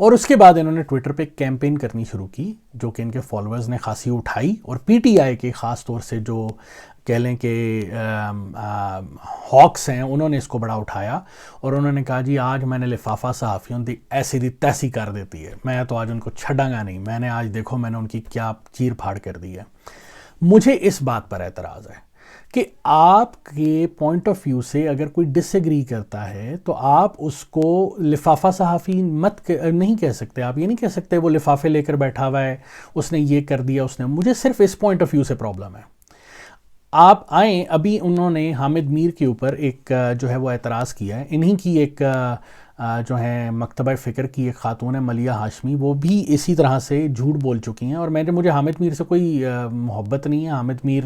اور اس کے بعد انہوں نے ٹویٹر پہ کیمپین کرنی شروع کی جو کہ ان کے فالوورز نے خاصی اٹھائی، اور پی ٹی آئی کے خاص طور سے جو کہہ لیں کہ ہاکس ہیں انہوں نے اس کو بڑا اٹھایا، اور انہوں نے کہا جی آج میں نے لفافہ صحافیوں دی ایسی دی تیسی کر دیتی ہے، میں تو آج ان کو چھڑاں گا نہیں، میں نے آج دیکھو میں نے ان کی کیا چیر پھاڑ کر دی ہے۔ مجھے اس بات پر اعتراض ہے کہ آپ کے پوائنٹ آف ویو سے اگر کوئی ڈس ایگری کرتا ہے تو آپ اس کو لفافہ صحافی نہیں کہہ سکتے، آپ یہ نہیں کہہ سکتے وہ لفافے لے کر بیٹھا ہوا ہے، اس نے یہ کر دیا، اس نے، مجھے صرف اس پوائنٹ آف ویو سے پرابلم ہے۔ آپ آئیں، ابھی انہوں نے حامد میر کے اوپر ایک جو ہے وہ اعتراض کیا ہے، انہی کی ایک جو ہے مکتبہ فکر کی ایک خاتون ہے ملیہ ہاشمی، وہ بھی اسی طرح سے جھوٹ بول چکی ہیں، اور مجھے حامد میر سے کوئی محبت نہیں ہے۔ حامد میر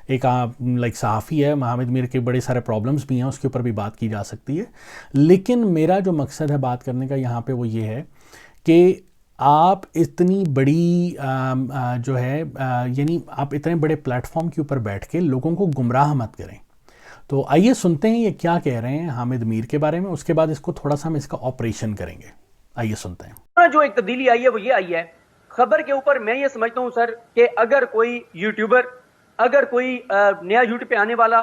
ایک صحافی ہے، حامد میر کے بڑے سارے پرابلمز بھی ہیں، اس کے اوپر بھی بات کی جا سکتی ہے، لیکن میرا جو مقصد ہے بات کرنے کا یہاں پہ وہ یہ ہے کہ آپ اتنی بڑی جو ہے یعنی آپ اتنے بڑے پلیٹ فارم کے اوپر بیٹھ کے لوگوں کو گمراہ مت کریں۔ تو آئیے سنتے ہیں یہ کیا کہہ رہے ہیں حامد میر کے بارے میں، اس کے بعد اس کو تھوڑا سا ہم اس کا آپریشن کریں گے۔ آئیے سنتے ہیں۔ جو ایک تبدیلی آئی ہے وہ یہ آئی ہے خبر کے اوپر، میں یہ سمجھتا ہوں سر کہ اگر کوئی یوٹیوبر، اگر کوئی نیا یوٹیوب پہ آنے والا،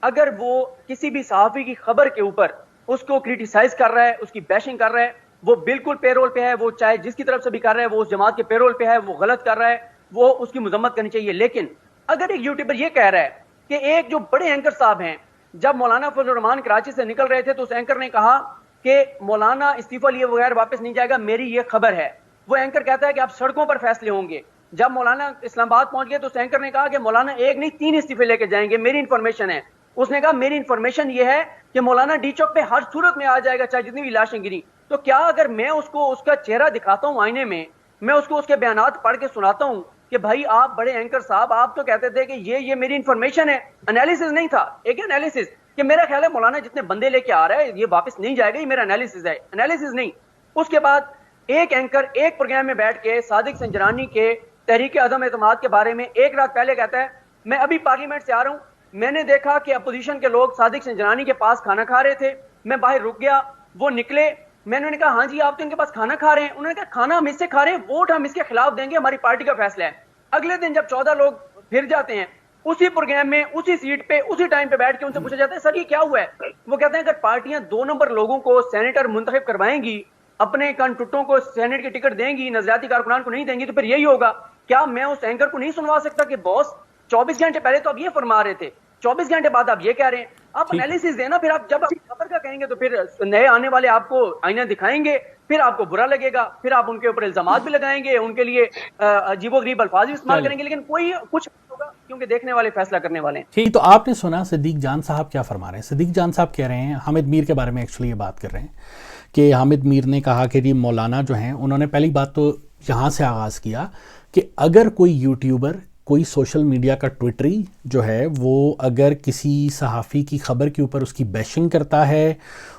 اگر وہ کسی بھی صحافی کی خبر کے اوپر اس کو کریٹیسائز کر رہا ہے، اس کی بیشنگ کر رہا ہے، وہ بالکل پے رول پہ ہے، وہ چاہے جس کی طرف سے بھی کر رہا ہے، وہ اس جماعت کے پے رول پہ ہے، وہ غلط کر رہا ہے، وہ اس کی مذمت کرنی چاہیے۔ لیکن اگر ایک یوٹیوبر یہ کہہ رہا ہے کہ ایک جو بڑے اینکر صاحب ہیں، جب مولانا فضل الرحمان کراچی سے نکل رہے تھے تو اس اینکر نے کہا کہ مولانا استعفیٰ لیے بغیر واپس نہیں جائے گا، میری یہ خبر ہے۔ وہ اینکر کہتا ہے کہ اب سڑکوں پر فیصلے ہوں گے۔ جب مولانا اسلام آباد پہنچ گئے تو اس اینکر نے کہا کہ مولانا ایک نہیں 3 استعفے لے کے جائیں گے، میری انفارمیشن ہے۔ اس نے کہا میری انفارمیشن یہ ہے کہ مولانا ڈی چوک پہ ہر صورت میں آ جائے گا، چاہے جتنی بھی لاشیں گری۔ تو کیا اگر میں اس کو اس کا چہرہ دکھاتا ہوں آئینے میں، میں اس کو اس کے بیانات پڑھ کے سناتا ہوں کہ بھائی آپ بڑے اینکر صاحب، آپ تو کہتے تھے کہ یہ میری انفارمیشن ہے، انالیسز نہیں تھا، ایک انالیسز کہ میرا خیال ہے مولانا جتنے بندے لے کے آ رہا ہے یہ واپس نہیں جائے گا، یہ میرا انالیسز ہے، انالیسز نہیں۔ اس کے بعد ایک اینکر ایک پروگرام میں بیٹھ کے صادق سنجرانی کے تحریک عدم اعتماد کے بارے میں ایک رات پہلے کہتا ہے میں ابھی پارلیمنٹ سے آ رہا ہوں، میں نے دیکھا کہ اپوزیشن کے لوگ صادق سنجرانی کے پاس کھانا کھا رہے تھے، میں باہر رک گیا، وہ نکلے، میں نے کہا ہاں جی آپ تو ان کے پاس کھانا کھا رہے ہیں، انہوں نے کہا کھانا ہم اس سے کھا رہے ہیں، ووٹ ہم اس کے خلاف دیں گے، ہماری پارٹی کا فیصلہ ہے۔ اگلے دن جب 14 لوگ پھر جاتے ہیں اسی پروگرام میں، اسی سیٹ پہ، اسی ٹائم پہ بیٹھ کے ان سے پوچھا جاتا ہے سر یہ کیا ہوا ہے؟ وہ کہتے ہیں اگر پارٹیاں 2 نمبر لوگوں کو سینیٹر منتخب کروائیں گی، اپنے کنٹوٹوں کو سینیٹ کی ٹکٹ دیں گی، نظریاتی کارکنان کو نہیں دیں گی، تو پھر یہی ہوگا۔ کیا میں اس اینکر کو نہیں سنوا سکتا کہ باس 24 گھنٹے پہلے تو آپ یہ فرما رہے تھے، 24 گھنٹے بعد آپ یہ کہہ رہے ہیں؟ آپ انالیسز دینا، پھر آپ جب خبر کا کہیں گے تو پھر نئے آنے والے آپ کو آئینہ دکھائیں گے، پھر آپ کو برا لگے گا، پھر آپ ان کے اوپر الزامات بھی لگائیں گے، ان کے لیے عجیب و غریب الفاظ بھی استعمال کریں گے، لیکن کوئی کچھ ہوگا کیونکہ دیکھنے والے فیصلہ کرنے والے ہیں۔ ٹھیک، تو آپ نے سنا صدیق جان صاحب کیا فرما رہے ہیں۔ صدیق جان صاحب کہہ رہے ہیں، حامد میر کے بارے میں ایکچولی یہ بات کر رہے ہیں کہ حامد میر نے کہا کہ جی مولانا جو ہیں، انہوں نے پہلی بات تو یہاں سے آغاز کیا کہ اگر کوئی یوٹیوبر، کوئی سوشل میڈیا کا ٹویٹری جو ہے وہ اگر کسی صحافی کی خبر کے اوپر اس کی بیشنگ کرتا ہے،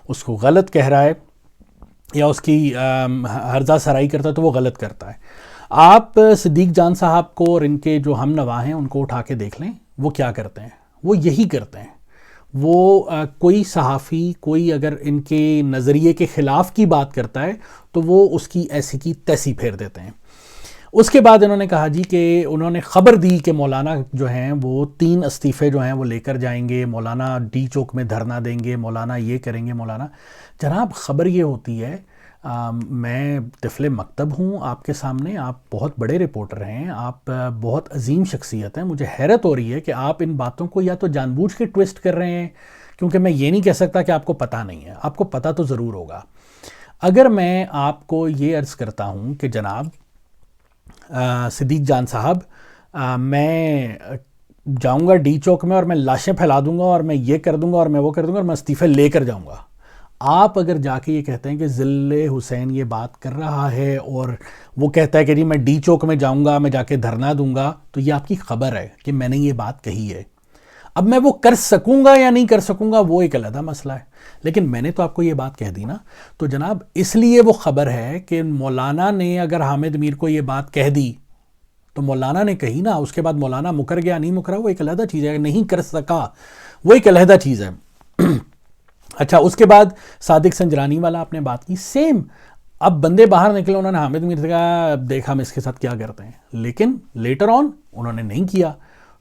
اس کو غلط کہہ رہا ہے یا اس کی ہرزہ سرائی کرتا ہے تو وہ غلط کرتا ہے۔ آپ صدیق جان صاحب کو اور ان کے جو ہم نوا ہیں ان کو اٹھا کے دیکھ لیں، وہ کیا کرتے ہیں، وہ یہی کرتے ہیں۔ وہ کوئی صحافی کوئی اگر ان کے نظریے کے خلاف کی بات کرتا ہے تو وہ اس کی ایسی کی تیسی پھیر دیتے ہیں۔ اس کے بعد انہوں نے کہا جی کہ انہوں نے خبر دی کہ مولانا جو ہیں وہ 3 استعفے جو ہیں وہ لے کر جائیں گے، مولانا ڈی چوک میں دھرنا دیں گے، مولانا یہ کریں گے۔ مولانا جناب خبر یہ ہوتی ہے، میں طفل مکتب ہوں آپ کے سامنے، آپ بہت بڑے رپورٹر ہیں، آپ بہت عظیم شخصیت ہیں، مجھے حیرت ہو رہی ہے کہ آپ ان باتوں کو یا تو جان بوجھ کے ٹویسٹ کر رہے ہیں، کیونکہ میں یہ نہیں کہہ سکتا کہ آپ کو پتہ نہیں ہے، آپ کو پتہ تو ضرور ہوگا۔ اگر میں آپ کو یہ عرض کرتا ہوں کہ جناب صدیق جان صاحب، میں جاؤں گا ڈی چوک میں اور میں لاشیں پھیلا دوں گا اور میں یہ کر دوں گا اور میں وہ کر دوں گا اور میں استعفے لے کر جاؤں گا، آپ اگر جا کے یہ کہتے ہیں کہ ذل حسین یہ بات کر رہا ہے اور وہ کہتا ہے کہ جی میں ڈی چوک میں جاؤں گا، میں جا کے دھرنا دوں گا، تو یہ آپ کی خبر ہے کہ میں نے یہ بات کہی ہے۔ اب میں وہ کر سکوں گا یا نہیں کر سکوں گا وہ ایک علیحدہ مسئلہ ہے، لیکن میں نے تو آپ کو یہ بات کہہ دی نا، تو جناب اس لیے وہ خبر ہے کہ مولانا نے اگر حامد میر کو یہ بات کہہ دی تو مولانا نے کہی نا، اس کے بعد مولانا مکر گیا نہیں مکرا وہ ایک علیحدہ چیز ہے، نہیں کر سکا وہ ایک علیحدہ چیز ہے۔ اچھا، اس کے بعد صادق سنجرانی والا آپ نے بات کی، سیم اب بندے باہر نکلے, انہوں نے حامد میر سے کہا اب دیکھا ہم اس کے ساتھ کیا کرتے ہیں, لیکن لیٹر آن انہوں نے نہیں کیا.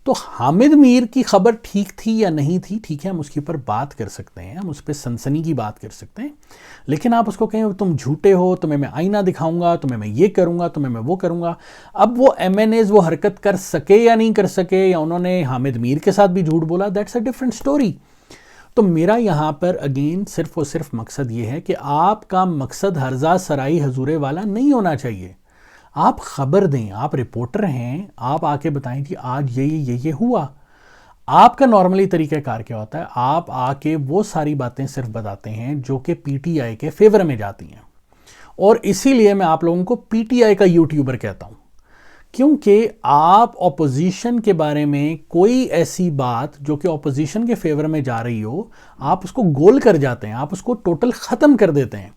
تو حامد میر کی خبر ٹھیک تھی یا نہیں تھی, ٹھیک ہے ہم اس کے اوپر بات کر سکتے ہیں, ہم اس پہ سنسنی کی بات کر سکتے ہیں, لیکن آپ اس کو کہیں تم جھوٹے ہو, تمہیں میں آئینہ دکھاؤں گا, تمہیں میں یہ کروں گا, تمہیں میں وہ کروں گا. اب وہ ایم این ایز وہ حرکت کر سکے یا نہیں کر سکے, یا انہوں نے حامد میر کے ساتھ بھی جھوٹ بولا, دیٹس اے ڈفرنٹ اسٹوری. تو میرا یہاں پر اگین صرف اور صرف مقصد یہ ہے کہ آپ کا مقصد ہرزہ سرائی حضورے والا نہیں ہونا چاہیے. آپ خبر دیں, آپ رپورٹر ہیں, آپ آ کے بتائیں کہ آج یہ ہوا. آپ کا نارملی طریقہ کار کیا ہوتا ہے, آپ آ کے وہ ساری باتیں صرف بتاتے ہیں جو کہ پی ٹی آئی کے فیور میں جاتی ہیں. اور اسی لیے میں آپ لوگوں کو پی ٹی آئی کا یوٹیوبر کہتا ہوں, کیونکہ آپ اپوزیشن کے بارے میں کوئی ایسی بات جو کہ اپوزیشن کے فیور میں جا رہی ہو, آپ اس کو گول کر جاتے ہیں, آپ اس کو ٹوٹل ختم کر دیتے ہیں,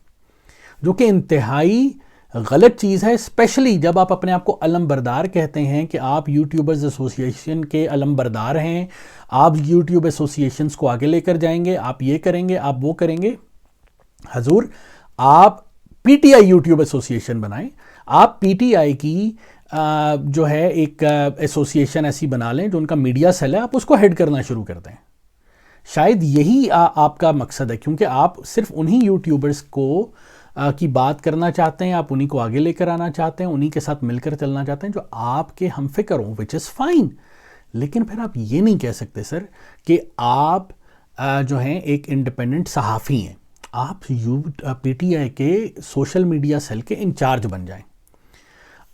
جو کہ انتہائی غلط چیز ہے. اسپیشلی جب آپ اپنے آپ کو علم بردار کہتے ہیں کہ آپ یوٹیوبرز ایسوسی ایشن کے علم بردار ہیں, آپ یوٹیوب ایسوسی ایشنز کو آگے لے کر جائیں گے, آپ یہ کریں گے, آپ وہ کریں گے. حضور آپ پی ٹی آئی یوٹیوب ایسوسی ایشن بنائیں, آپ پی ٹی آئی کی جو ہے ایک ایسوسی ایشن ایسی بنا لیں جو ان کا میڈیا سیل ہے, آپ اس کو ہیڈ کرنا شروع کر دیں. شاید یہی آپ کا مقصد ہے, کیونکہ آپ صرف انہی یوٹیوبرز کو کی بات کرنا چاہتے ہیں, آپ انہی کو آگے لے کر آنا چاہتے ہیں, انہی کے ساتھ مل کر چلنا چاہتے ہیں جو آپ کے ہم فکر ہوں, وچ از فائن. لیکن پھر آپ یہ نہیں کہہ سکتے سر کہ آپ جو ہیں ایک انڈیپینڈنٹ صحافی ہیں, آپ پی ٹی آئی کے سوشل میڈیا سیل کے انچارج بن جائیں.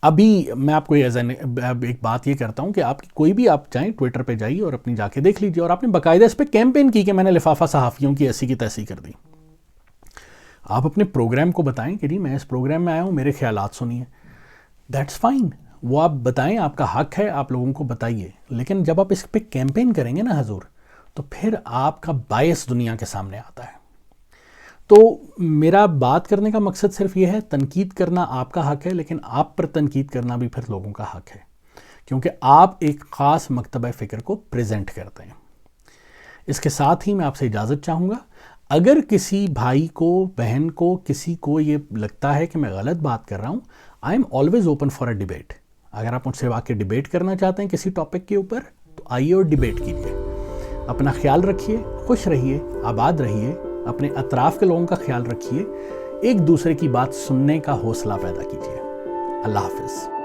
ابھی میں آپ کو ایک بات یہ کرتا ہوں کہ آپ کوئی بھی آپ جائیں ٹویٹر پہ جائیے اور اپنی جا کے دیکھ لیجیے, اور آپ نے باقاعدہ اس پہ کیمپین کی کہ میں نے لفافہ صحافیوں کی ایسی کی تیسی کر دی. آپ اپنے پروگرام کو بتائیں کہ جی میں اس پروگرام میں آیا ہوں, میرے خیالات سنیے, دیٹس فائن, وہ آپ بتائیں, آپ کا حق ہے, آپ لوگوں کو بتائیے. لیکن جب آپ اس پہ کیمپین کریں گے نا حضور, تو پھر آپ کا بائس دنیا کے سامنے آتا ہے. تو میرا بات کرنے کا مقصد صرف یہ ہے, تنقید کرنا آپ کا حق ہے, لیکن آپ پر تنقید کرنا بھی پھر لوگوں کا حق ہے, کیونکہ آپ ایک خاص مکتبہ فکر کو پریزنٹ کرتے ہیں. اس کے ساتھ ہی میں آپ سے اجازت چاہوں گا. اگر کسی بھائی کو, بہن کو, کسی کو یہ لگتا ہے کہ میں غلط بات کر رہا ہوں, I am always open for a debate. اگر آپ مجھ سے واقعی ڈیبیٹ کرنا چاہتے ہیں کسی ٹاپک کے اوپر, تو آئیے اور ڈیبیٹ کیجیے. اپنا خیال رکھیے, خوش رہیے, آباد رہیے, اپنے اطراف کے لوگوں کا خیال رکھیے, ایک دوسرے کی بات سننے کا حوصلہ پیدا کیجیے. اللہ حافظ.